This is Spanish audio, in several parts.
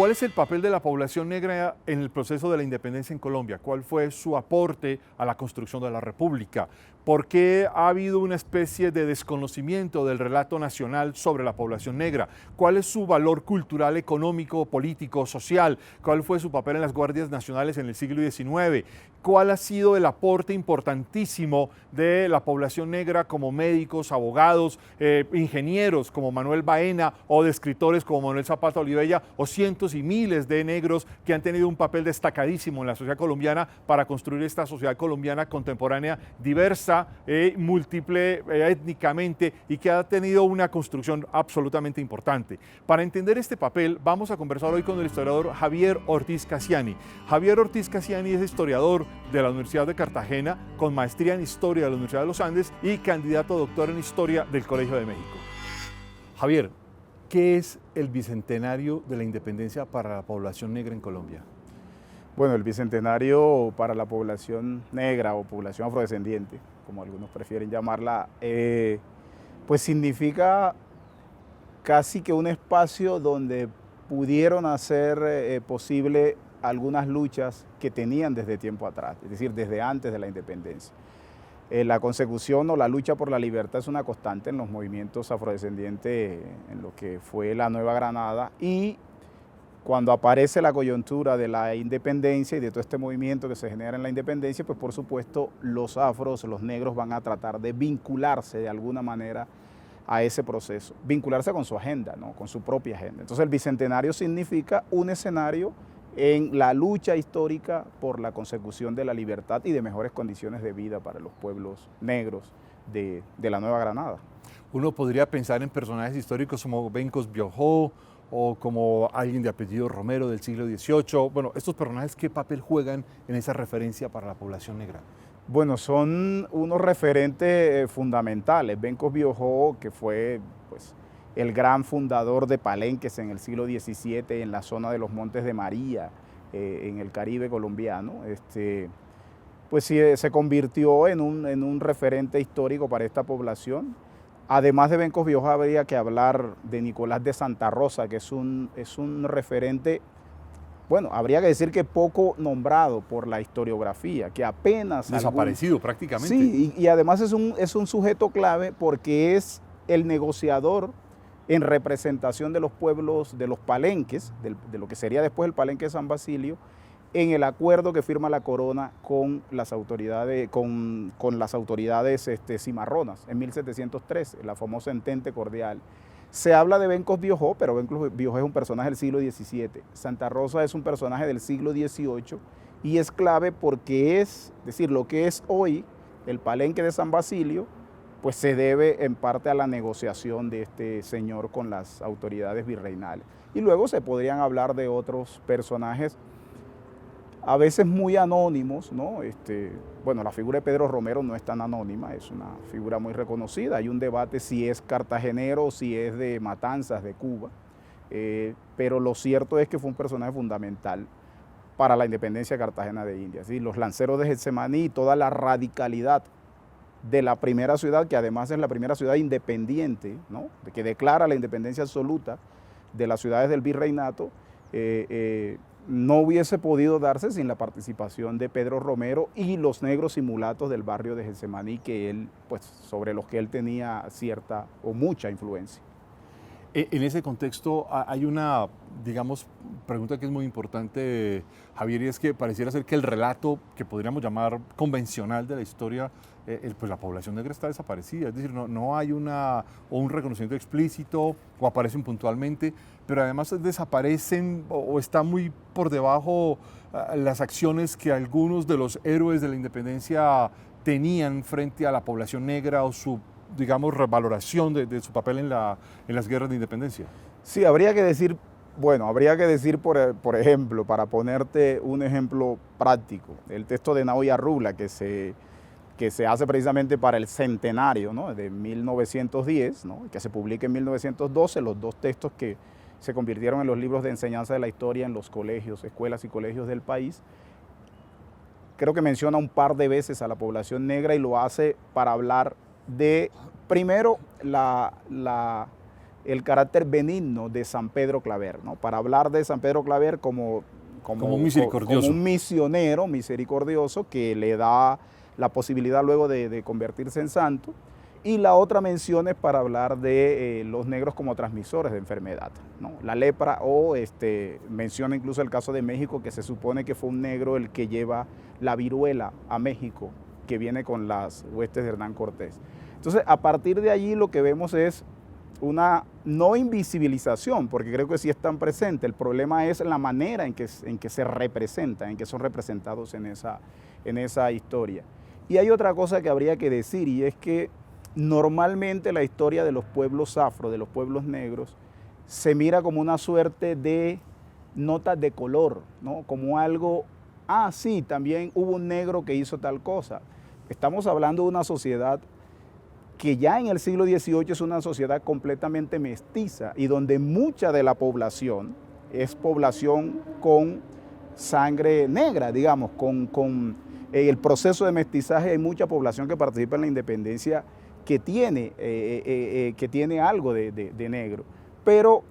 ¿Cuál es el papel de la población negra en el proceso de la independencia en Colombia? ¿Cuál fue su aporte a la construcción de la República? ¿Por qué ha habido una especie de desconocimiento del relato nacional sobre la población negra? ¿Cuál es su valor cultural, económico, político, social? ¿Cuál fue su papel en las Guardias Nacionales en el siglo XIX? ¿Cuál ha sido el aporte importantísimo de la población negra como médicos, abogados, ingenieros como Manuel Baena o de escritores como Manuel Zapata Olivella o cientos y miles de negros que han tenido un papel destacadísimo en la sociedad colombiana para construir esta sociedad colombiana contemporánea diversa, múltiple étnicamente y que ha tenido una construcción absolutamente importante? Para entender este papel vamos a conversar hoy con el historiador Javier Ortiz Cassiani. Javier Ortiz Cassiani es historiador de la Universidad de Cartagena, con maestría en Historia de la Universidad de los Andes y candidato a doctor en Historia del Colegio de México. Javier, ¿qué es el Bicentenario de la Independencia para la población negra en Colombia? Bueno, el Bicentenario para la población negra o población afrodescendiente, como algunos prefieren llamarla, pues significa casi que un espacio donde pudieron hacer posible algunas luchas que tenían desde tiempo atrás, es decir, desde antes de la independencia. La consecución o la lucha por la libertad es una constante en los movimientos afrodescendientes, en lo que fue la Nueva Granada, y cuando aparece la coyuntura de la independencia y de todo este movimiento que se genera en la independencia, pues por supuesto los afros, los negros van a tratar de vincularse de alguna manera a ese proceso, vincularse con su agenda, ¿no? Con su propia agenda. Entonces el Bicentenario significa un escenario en la lucha histórica por la consecución de la libertad y de mejores condiciones de vida para los pueblos negros de la Nueva Granada. Uno podría pensar en personajes históricos como Bencos Biojó o como alguien de apellido Romero del siglo XVIII. Bueno, estos personajes, ¿qué papel juegan en esa referencia para la población negra? Bueno, son unos referentes fundamentales. Bencos Biojó, que fue pues, el gran fundador de palenques en el siglo XVII en la zona de los Montes de María, en el Caribe colombiano, pues sí, se convirtió en un referente histórico para esta población. Además de Bencos Biojó, habría que hablar de Nicolás de Santa Rosa, que es un referente, bueno, habría que decir que poco nombrado por la historiografía, que apenas... Desaparecido prácticamente. Sí, y además es un sujeto clave porque es el negociador en representación de los pueblos, de los palenques, de lo que sería después el palenque de San Basilio, en el acuerdo que firma la corona con las autoridades, con las autoridades cimarronas en 1713, la famosa entente cordial. Se habla de Bencos Biojó, pero Bencos Biojó es un personaje del siglo XVII. Santa Rosa es un personaje del siglo XVIII y es clave porque es decir, lo que es hoy el palenque de San Basilio, pues se debe en parte a la negociación de este señor con las autoridades virreinales. Y luego se podrían hablar de otros personajes a veces muy anónimos, ¿no? Bueno, la figura de Pedro Romero no es tan anónima, es una figura muy reconocida. Hay un debate si es cartagenero o si es de Matanzas, de Cuba, pero lo cierto es que fue un personaje fundamental para la independencia de Cartagena de Indias. ¿Sí? Los lanceros de Getsemaní y toda la radicalidad de la primera ciudad, que además es la primera ciudad independiente, ¿no? Que declara la independencia absoluta de las ciudades del virreinato, no hubiese podido darse sin la participación de Pedro Romero y los negros y mulatos del barrio de Getsemaní, que él, pues, sobre los que él tenía cierta o mucha influencia. En ese contexto hay una, digamos, pregunta que es muy importante, Javier, y es que pareciera ser que el relato que podríamos llamar convencional de la historia, pues la población negra está desaparecida, es decir, no hay un reconocimiento explícito o aparecen puntualmente, pero además desaparecen o está muy por debajo las acciones que algunos de los héroes de la independencia tenían frente a la población negra o su, digamos, revaloración de su papel en las guerras de independencia. Sí, habría que decir, por ejemplo, para ponerte un ejemplo práctico, el texto de Naoya Rula, que se hace precisamente para el centenario, ¿no? De 1910, ¿no? Que se publica en 1912, los dos textos que se convirtieron en los libros de enseñanza de la historia en los colegios, escuelas y colegios del país. Creo que menciona un par de veces a la población negra y lo hace para hablar de, primero, la el carácter benigno de San Pedro Claver, ¿no? Para hablar de San Pedro Claver como un misericordioso. Como un misionero misericordioso que le da la posibilidad luego de convertirse en santo. Y la otra mención es para hablar de los negros como transmisores de enfermedad, ¿no? La lepra, o menciona incluso el caso de México, que se supone que fue un negro el que lleva la viruela a México, que viene con las huestes de Hernán Cortés. Entonces, a partir de allí lo que vemos es una no invisibilización, porque creo que sí están presentes. El problema es la manera en que se representan, en que son representados en esa historia. Y hay otra cosa que habría que decir, y es que normalmente la historia de los pueblos afro, de los pueblos negros, se mira como una suerte de notas de color, ¿no? Como algo, sí, también hubo un negro que hizo tal cosa. Estamos hablando de una sociedad que ya en el siglo XVIII es una sociedad completamente mestiza y donde mucha de la población es población con sangre negra, digamos, con el proceso de mestizaje. Hay mucha población que participa en la independencia que tiene algo de negro, pero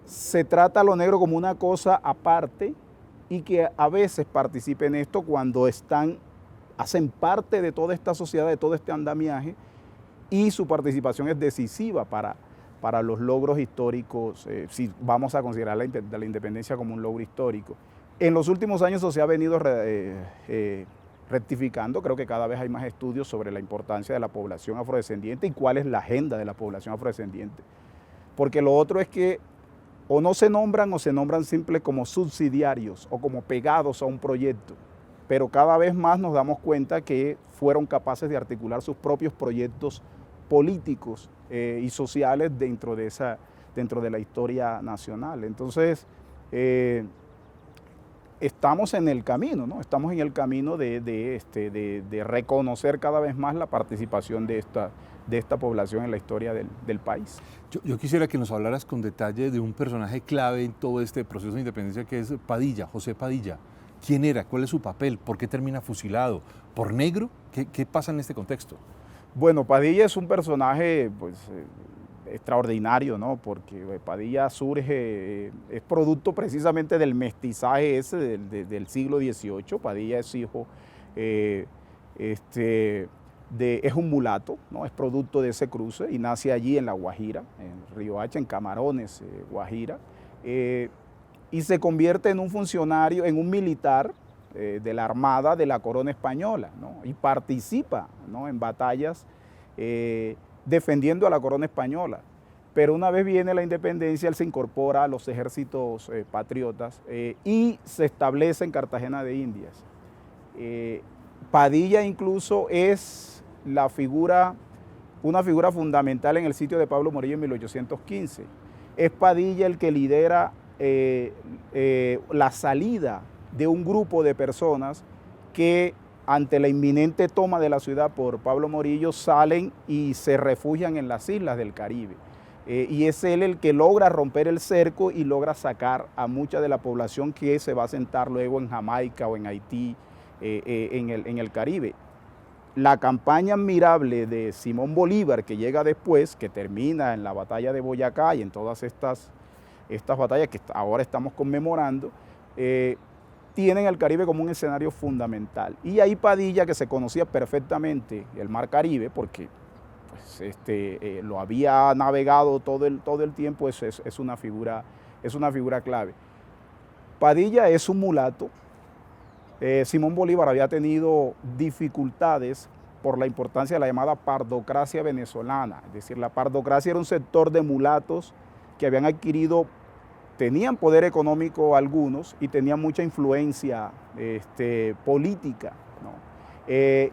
se trata a lo negro como una cosa aparte y que a veces participa en esto cuando hacen parte de toda esta sociedad, de todo este andamiaje, y su participación es decisiva para los logros históricos, si vamos a considerar la independencia como un logro histórico. En los últimos años eso se ha venido rectificando. Creo que cada vez hay más estudios sobre la importancia de la población afrodescendiente y cuál es la agenda de la población afrodescendiente. Porque lo otro es que o no se nombran o se nombran simples como subsidiarios o como pegados a un proyecto. Pero cada vez más nos damos cuenta que fueron capaces de articular sus propios proyectos políticos y sociales dentro de la historia nacional. Entonces, estamos en el camino, ¿no? Estamos en el camino de reconocer cada vez más la participación de esta población en la historia del país. Yo quisiera que nos hablaras con detalle de un personaje clave en todo este proceso de independencia, que es Padilla, José Padilla. ¿Quién era? ¿Cuál es su papel? ¿Por qué termina fusilado? ¿Por negro? ¿Qué pasa en este contexto? Bueno, Padilla es un personaje extraordinario, ¿no? Porque Padilla surge, es producto precisamente del mestizaje ese del siglo XVIII. Padilla es hijo, es un mulato, ¿no? Es producto de ese cruce y nace allí en La Guajira, en Río Hacha, en Camarones, Guajira, y se convierte en un funcionario, en un militar de la Armada de la Corona Española, ¿no? Y participa, ¿no?, en batallas defendiendo a la Corona Española. Pero una vez viene la independencia, él se incorpora a los ejércitos patriotas y se establece en Cartagena de Indias. Padilla incluso es una figura fundamental en el sitio de Pablo Morillo en 1815. Es Padilla el que lidera la salida de un grupo de personas que ante la inminente toma de la ciudad por Pablo Morillo salen y se refugian en las islas del Caribe. Y es él el que logra romper el cerco y logra sacar a mucha de la población que se va a asentar luego en Jamaica o en Haití, en el Caribe. La campaña admirable de Simón Bolívar, que llega después, que termina en la batalla de Boyacá y en todas estas batallas que ahora estamos conmemorando, tienen el Caribe como un escenario fundamental. Y ahí Padilla, que se conocía perfectamente el Mar Caribe, porque lo había navegado todo el tiempo, es una figura clave. Padilla es un mulato. Simón Bolívar había tenido dificultades por la importancia de la llamada pardocracia venezolana. Es decir, la pardocracia era un sector de mulatos que habían adquirido, tenían poder económico algunos y tenían mucha influencia política, ¿no?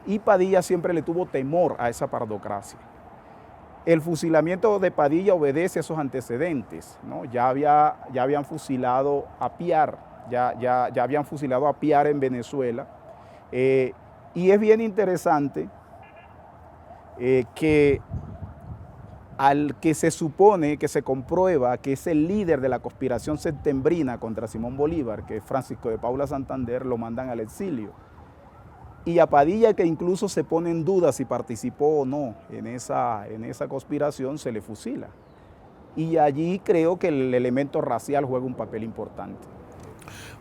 Y Padilla siempre le tuvo temor a esa pardocracia. El fusilamiento de Padilla obedece a esos antecedentes, ¿no? Ya habían fusilado a Piar, ya habían fusilado a Piar en Venezuela. Y es bien interesante que al que se supone, que se comprueba que es el líder de la conspiración septembrina contra Simón Bolívar, que es Francisco de Paula Santander, lo mandan al exilio. Y a Padilla, que incluso se pone en duda si participó o no en esa conspiración, se le fusila. y allí creo que el elemento racial juega un papel importante.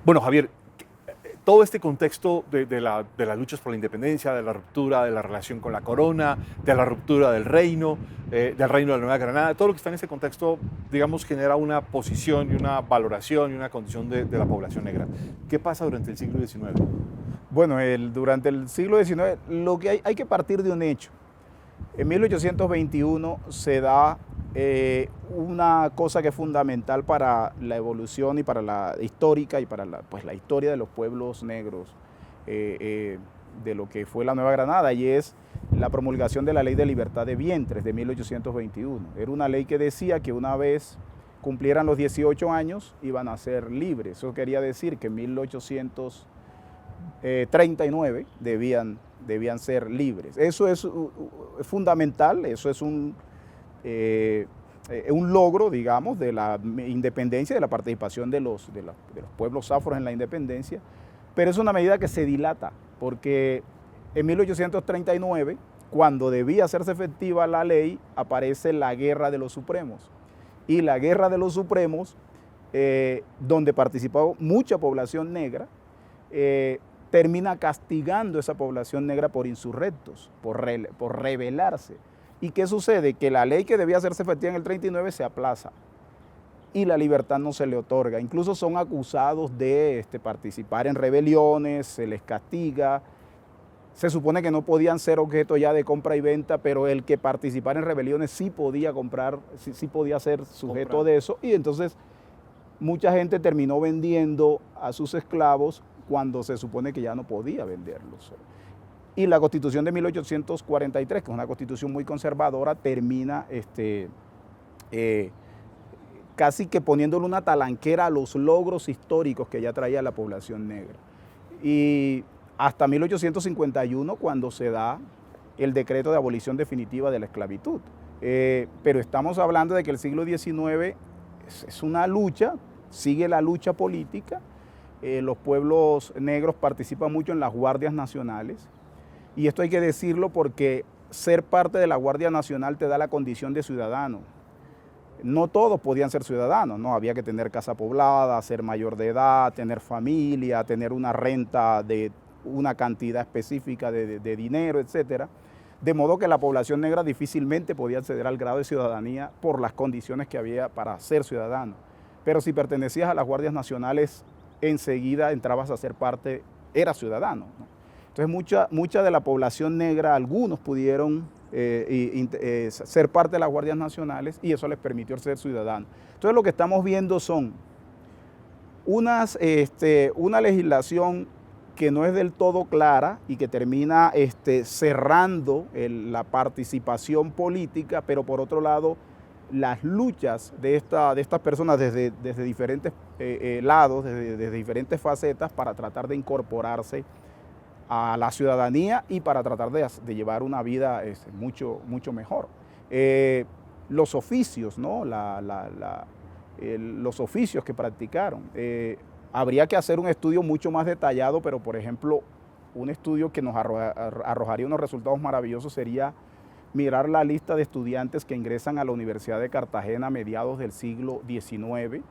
Bueno, Javier, todo este contexto de las luchas por la independencia, de la ruptura de la relación con la corona, de la ruptura del reino de la Nueva Granada, todo lo que está en ese contexto, digamos, genera una posición y una valoración y una condición de la población negra. ¿Qué pasa durante el siglo XIX? Bueno, durante el siglo XIX lo que hay que partir de un hecho. En 1821 se da una cosa que es fundamental para la evolución y para la histórica y para la historia de los pueblos negros de lo que fue la Nueva Granada, y es la promulgación de la Ley de Libertad de Vientres de 1821. Era una ley que decía que una vez cumplieran los 18 años iban a ser libres. Eso quería decir que en 1839 debían ser libres. Eso es fundamental, eso es un logro, digamos, de la independencia, de la participación de los pueblos afros en la independencia, pero es una medida que se dilata, porque en 1839, cuando debía hacerse efectiva la ley, aparece la Guerra de los Supremos. Y la Guerra de los Supremos, donde participó mucha población negra, termina castigando a esa población negra por insurrectos, por rebelarse. ¿Y qué sucede? Que la ley que debía hacerse efectiva en el 39 se aplaza y la libertad no se le otorga. Incluso son acusados de participar en rebeliones, se les castiga. Se supone que no podían ser objeto ya de compra y venta, pero el que participara en rebeliones sí podía comprar, sí podía ser sujeto de eso. Y entonces mucha gente terminó vendiendo a sus esclavos cuando se supone que ya no podía venderlos. Y la Constitución de 1843, que es una constitución muy conservadora, termina casi que poniéndole una talanquera a los logros históricos que ya traía la población negra. Y hasta 1851, cuando se da el decreto de abolición definitiva de la esclavitud. Pero estamos hablando de que el siglo XIX es una lucha, sigue la lucha política. Los pueblos negros participan mucho en las guardias nacionales. Y esto hay que decirlo porque ser parte de la Guardia Nacional te da la condición de ciudadano. No todos podían ser ciudadanos, ¿no? Había que tener casa poblada, ser mayor de edad, tener familia, tener una renta de una cantidad específica de dinero, etc. De modo que la población negra difícilmente podía acceder al grado de ciudadanía por las condiciones que había para ser ciudadano. Pero si pertenecías a las Guardias Nacionales, enseguida entrabas a ser parte, eras ciudadano, ¿no? Entonces mucha de la población negra, algunos pudieron ser parte de las Guardias Nacionales y eso les permitió ser ciudadanos. Entonces lo que estamos viendo son una legislación que no es del todo clara y que termina cerrando la participación política, pero por otro lado las luchas de estas personas desde diferentes lados, desde diferentes facetas para tratar de incorporarse a la ciudadanía y para tratar de llevar una vida mucho mejor. Los oficios, ¿no? Los oficios que practicaron. Habría que hacer un estudio mucho más detallado, pero por ejemplo, un estudio que nos arrojaría unos resultados maravillosos sería mirar la lista de estudiantes que ingresan a la Universidad de Cartagena a mediados del siglo XIX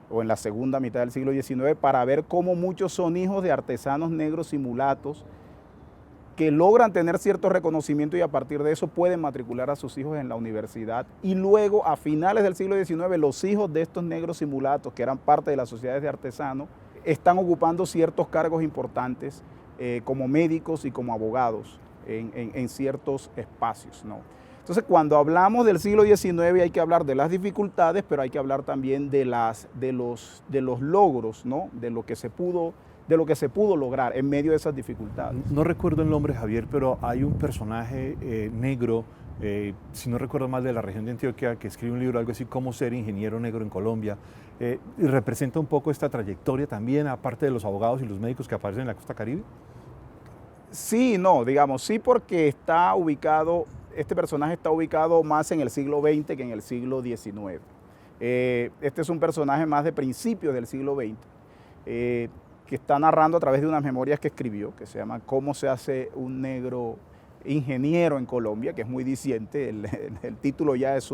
o en la segunda mitad del siglo XIX para ver cómo muchos son hijos de artesanos negros y mulatos que logran tener cierto reconocimiento y a partir de eso pueden matricular a sus hijos en la universidad. Y luego, a finales del siglo XIX, los hijos de estos negros y mulatos, que eran parte de las sociedades de artesanos, están ocupando ciertos cargos importantes como médicos y como abogados en ciertos espacios, ¿no? Entonces, cuando hablamos del siglo XIX hay que hablar de las dificultades, pero hay que hablar también de los logros, ¿no? de lo que se pudo lograr en medio de esas dificultades. No recuerdo el nombre, Javier, pero hay un personaje negro, si no recuerdo mal, de la región de Antioquia, que escribe un libro, algo así, Cómo ser ingeniero negro en Colombia, y representa un poco esta trayectoria también, aparte de los abogados y los médicos que aparecen en la costa Caribe. Sí, no, digamos, sí, porque este personaje está ubicado más en el siglo XX que en el siglo XIX. Este es un personaje más de principios del siglo XX, que está narrando a través de unas memorias que escribió, que se llama Cómo se hace un negro ingeniero en Colombia, que es muy diciente, el título ya es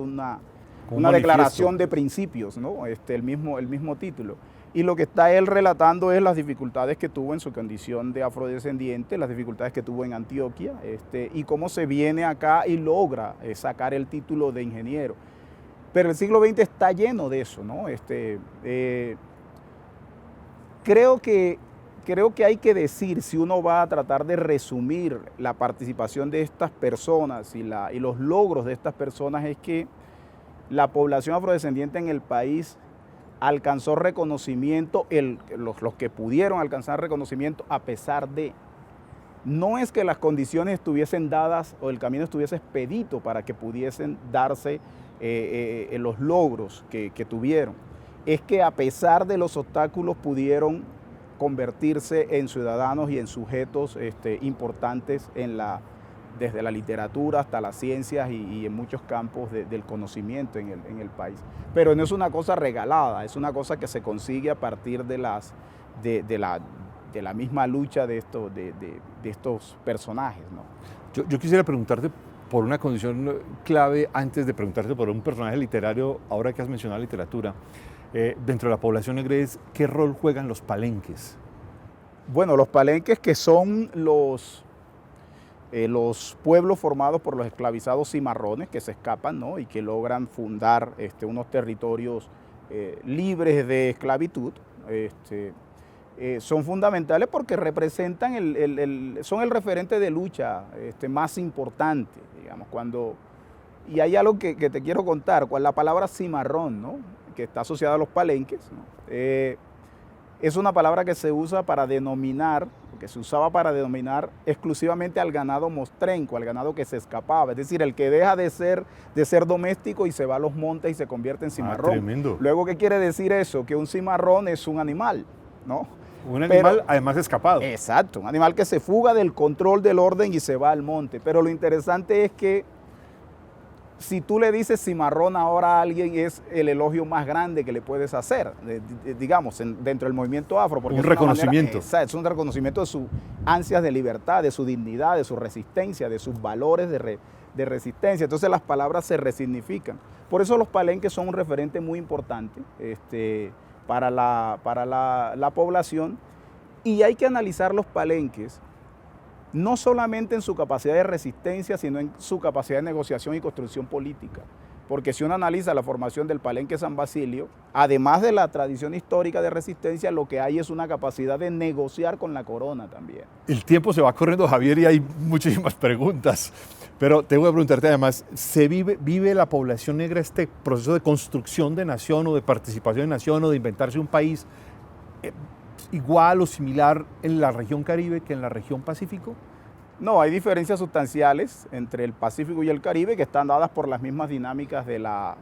una declaración de principios, ¿no? El mismo título. Y lo que está él relatando es las dificultades que tuvo en su condición de afrodescendiente, las dificultades que tuvo en Antioquia, y cómo se viene acá y logra sacar el título de ingeniero. Pero el siglo XX está lleno de eso, ¿no? Creo que hay que decir, si uno va a tratar de resumir la participación de estas personas y los logros de estas personas, es que la población afrodescendiente en el país alcanzó reconocimiento, los que pudieron alcanzar reconocimiento a pesar de. No es que las condiciones estuviesen dadas o el camino estuviese expedito para que pudiesen darse los logros que tuvieron. Es que a pesar de los obstáculos pudieron convertirse en ciudadanos y en sujetos importantes desde la literatura hasta las ciencias y en muchos campos del conocimiento en el país. Pero no es una cosa regalada, es una cosa que se consigue a partir de la misma lucha de estos personajes, ¿no? Yo quisiera preguntarte por una condición clave antes de preguntarte por un personaje literario, ahora que has mencionado literatura. Dentro de la población negra, ¿qué rol juegan los palenques? Bueno, los palenques, que son los pueblos formados por los esclavizados cimarrones que se escapan, ¿no? Y que logran fundar unos territorios libres de esclavitud, son fundamentales porque representan son el referente de lucha más importante, digamos, y hay algo que te quiero contar, la palabra cimarrón, ¿no? Que está asociada a los palenques, ¿no? Es una palabra que se usa para denominar, que se usaba para denominar exclusivamente al ganado mostrenco, al ganado que se escapaba, es decir, el que deja de ser doméstico y se va a los montes y se convierte en cimarrón. Tremendo. Luego, ¿qué quiere decir eso? Que un cimarrón es un animal, ¿no? Un animal además escapado. Exacto, un animal que se fuga del control del orden y se va al monte. Pero lo interesante es que si tú le dices cimarrón ahora a alguien, es el elogio más grande que le puedes hacer, digamos, dentro del movimiento afro. Porque un reconocimiento. Es un reconocimiento de sus ansias de libertad, de su dignidad, de su resistencia, de sus valores de resistencia. Entonces las palabras se resignifican. Por eso los palenques son un referente muy importante para la población, y hay que analizar los palenques no solamente en su capacidad de resistencia, sino en su capacidad de negociación y construcción política. Porque si uno analiza la formación del Palenque San Basilio, además de la tradición histórica de resistencia, lo que hay es una capacidad de negociar con la corona también. El tiempo se va corriendo, Javier, y hay muchísimas preguntas. Pero tengo que preguntarte además, ¿vive la población negra este proceso de construcción de nación o de participación de nación o de inventarse un país igual o similar en la región Caribe que en la región Pacífico? No, hay diferencias sustanciales entre el Pacífico y el Caribe que están dadas por las mismas dinámicas de la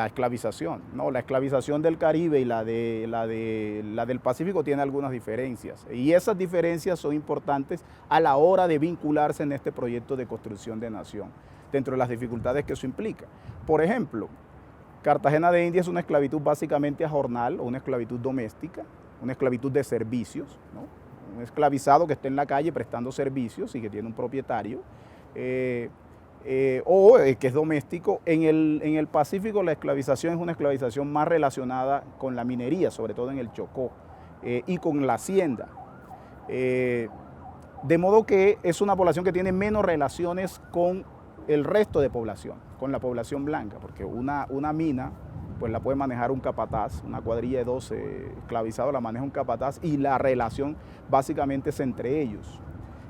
esclavización, ¿no? La esclavización del Caribe y la del Pacífico tiene algunas diferencias, y esas diferencias son importantes a la hora de vincularse en este proyecto de construcción de nación, dentro de las dificultades que eso implica. Por ejemplo, Cartagena de Indias es una esclavitud básicamente ajornal o una esclavitud doméstica, una esclavitud de servicios, ¿no? Un esclavizado que está en la calle prestando servicios y que tiene un propietario, o que es doméstico. En el Pacífico la esclavización es una esclavización más relacionada con la minería, sobre todo en el Chocó, y con la hacienda. De modo que es una población que tiene menos relaciones con el resto de población, con la población blanca, porque una mina pues la puede manejar un capataz, una cuadrilla de 12 esclavizados la maneja un capataz, y la relación básicamente es entre ellos.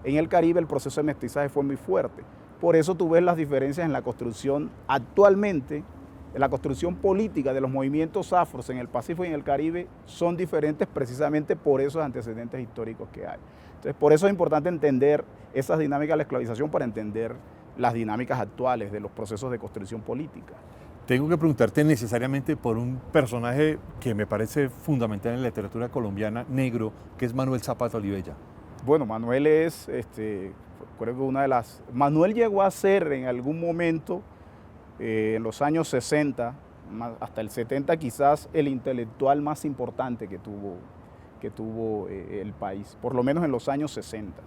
En el Caribe el proceso de mestizaje fue muy fuerte, por eso tú ves las diferencias en la construcción actualmente, en la construcción política de los movimientos afros en el Pacífico y en el Caribe son diferentes precisamente por esos antecedentes históricos que hay. Entonces, por eso es importante entender esas dinámicas de la esclavización para entender las dinámicas actuales de los procesos de construcción política. Tengo que preguntarte necesariamente por un personaje que me parece fundamental en la literatura colombiana, negro, que es Manuel Zapata Olivella. Bueno, Manuel es, creo que Manuel llegó a ser en algún momento, en los años 60, hasta el 70 quizás, el intelectual más importante que tuvo el país, por lo menos en los años 60.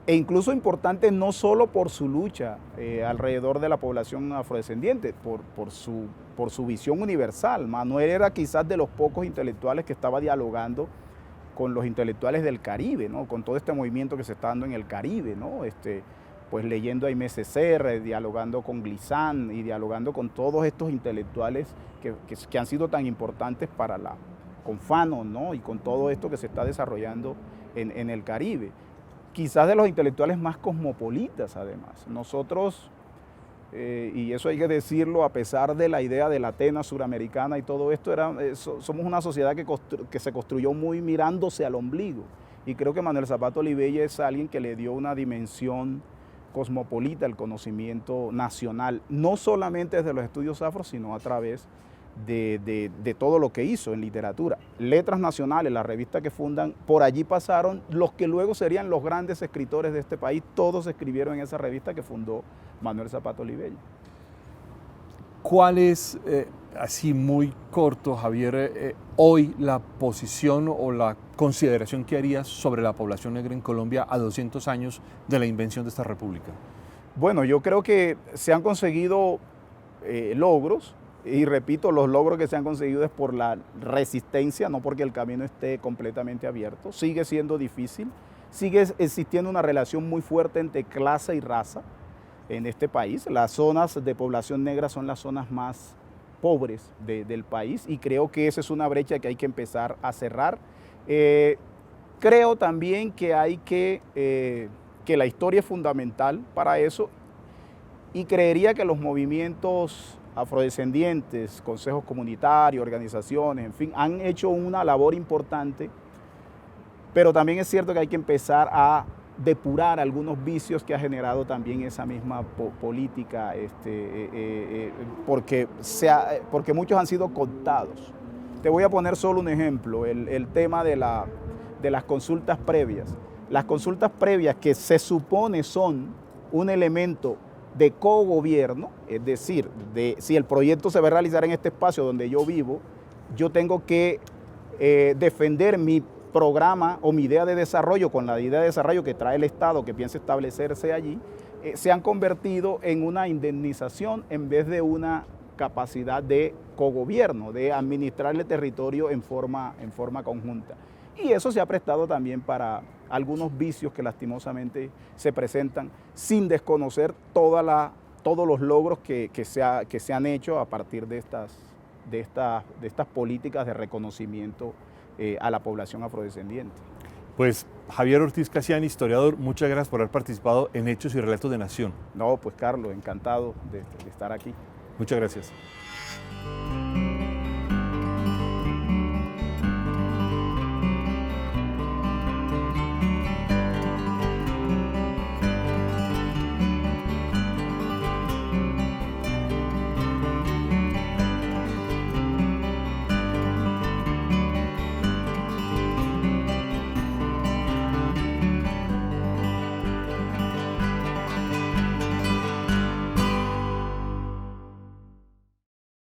e incluso importante no solo por su lucha alrededor de la población afrodescendiente, por su visión universal. Manuel era quizás de los pocos intelectuales que estaba dialogando con los intelectuales del Caribe, ¿no? Con todo este movimiento que se está dando en el Caribe, ¿no? Pues leyendo a Aimé Césaire, dialogando con Glissant y dialogando con todos estos intelectuales que han sido tan importantes con Fanon, ¿no? Y con todo esto que se está desarrollando en el Caribe. Quizás de los intelectuales más cosmopolitas, además. Nosotros, y eso hay que decirlo, a pesar de la idea de la Atenas suramericana y todo esto, somos una sociedad que se construyó muy mirándose al ombligo. Y creo que Manuel Zapata Olivella es alguien que le dio una dimensión cosmopolita al conocimiento nacional, no solamente desde los estudios afro, sino a través de todo lo que hizo en literatura. Letras Nacionales, la revista que fundan, por allí pasaron los que luego serían los grandes escritores de este país, todos escribieron en esa revista que fundó Manuel Zapata Olivella. ¿Cuál es, así muy corto, Javier, hoy la posición o la consideración que harías sobre la población negra en Colombia a 200 años de la invención de esta república? Bueno, yo creo que se han conseguido logros, y repito, los logros que se han conseguido es por la resistencia, no porque el camino esté completamente abierto. Sigue siendo difícil, sigue existiendo una relación muy fuerte entre clase y raza en este país. Las zonas de población negra son las zonas más pobres del país y creo que esa es una brecha que hay que empezar a cerrar. Creo también que que la historia es fundamental para eso y creería que los movimientos afrodescendientes, consejos comunitarios, organizaciones, en fin, han hecho una labor importante, pero también es cierto que hay que empezar a depurar algunos vicios que ha generado también esa misma política, porque muchos han sido cooptados. Te voy a poner solo un ejemplo, el tema de las consultas previas. Las consultas previas que se supone son un elemento de cogobierno, es decir, si el proyecto se va a realizar en este espacio donde yo vivo, yo tengo que defender mi programa o mi idea de desarrollo con la idea de desarrollo que trae el Estado que piensa establecerse allí, se han convertido en una indemnización en vez de una capacidad de cogobierno, de administrar el territorio en forma conjunta. Y eso se ha prestado también para algunos vicios que lastimosamente se presentan sin desconocer todos los logros que se han hecho a partir de estas políticas de reconocimiento a la población afrodescendiente. Pues Javier Ortiz Casiani, historiador, muchas gracias por haber participado en Hechos y Relatos de Nación. No, pues Carlos, encantado de estar aquí. Muchas gracias.